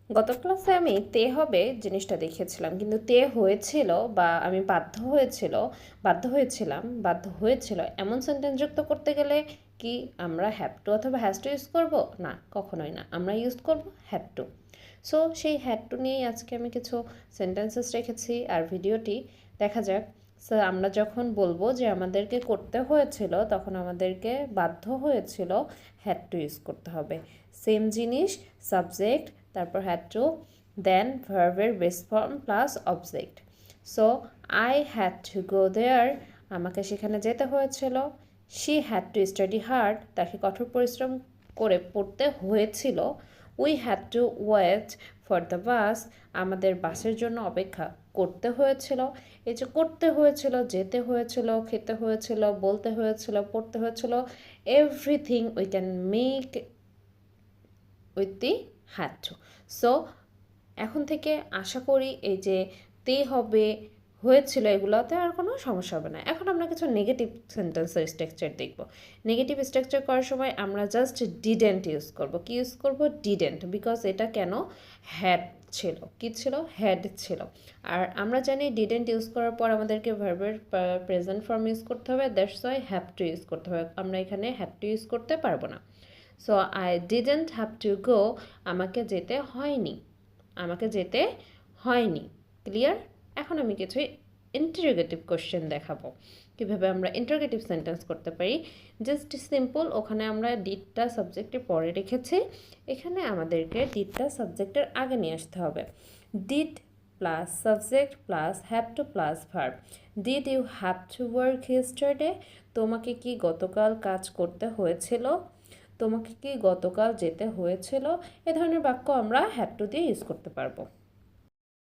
গত ক্লাসে আমি তে হবে জিনিসটা দেখিয়েছিলাম, কিন্তু তে হয়েছিল বা আমি বাধ্য হয়েছিল এমন সেন্টেন্স যুক্ত করতে গেলে কি আমরা হ্যাভ টু অথবা হ্যাজ টু ইউজ করব? না, কখনোই না, আমরা ইউজ করব হ্যাড টু। সো সেই হ্যাড টু নিয়েই আজকে আমি কিছু সেন্টেন্সেস রেখেছি, আর ভিডিওটি দেখা যাক। সো আমরা যখন বলবো যে আমাদেরকে করতে হয়েছিল, তখন আমাদেরকে বাধ্য হয়েছিল হ্যাড টু ইউজ করতে হবে। সেম জিনিস, সাবজেক্ট, তারপর হ্যাড টু, দেন ভার্বের base form plus object. So I had to go there, আমাকে সেখানে যেতে হয়েছিল। She had to study hard, তাকে কঠোর পরিশ্রম করে পড়তে হয়েছিল। We had to wait for the bus, আমাদের বাসের জন্য অপেক্ষা করতে হয়েছিল। এই যে করতে হয়েছিল, যেতে হয়েছিল, খেতে হয়েছিল, বলতে হয়েছিল, পড়তে হয়েছিল, everything we can make with the had to. So এখন থেকে আশা করি এই যে তে হবে, হয়েছিল, এগুলোতে আর কোনো সমস্যা হবে না। এখন আমরা কিছু নেগেটিভ সেন্টেন্সের স্ট্রাকচার দেখব। নেগেটিভ স্ট্রাকচার করার সময় আমরা জাস্ট ডিডেন্ট ইউজ করব। কি ইউজ করব? ডিডেন্ট, বিকজ এটা কেন হ্যাড ছিল, কি ছিল? হ্যাড ছিল। আর আমরা জানি ডিডেন্ট ইউজ করার পর আমাদেরকে ভার্বের প্রেজেন্ট ফর্ম ইউজ করতে হবে, that's why have to use করতে হবে। আমরা এখানে হ্যাড টু ইউজ করতে পারবো না। So I didn't have to go, আমাকে যেতে হয়নি, আমাকে যেতে হয়নি। ক্লিয়ার? এখন আমি কিছু ইন্টারোগেটিভ কোশ্চেন দেখাবো কীভাবে আমরা ইন্টারোগেটিভ সেন্টেন্স করতে পারি। জাস্ট সিম্পল, ওখানে আমরা ডিডটা সাবজেক্টের পরে রেখেছি, এখানে আমাদেরকে ডিডটা সাবজেক্টের আগে নিয়ে আসতে হবে। Did plus subject plus have to plus verb. Did you have to work yesterday, তোমাকে কি গতকাল কাজ করতে হয়েছিল? তোমাকে কি গতকাল যেতে হয়েছিল? এ ধরনের বাক্য আমরা হ্যাড টু দিয়ে ইউজ করতে পারবো।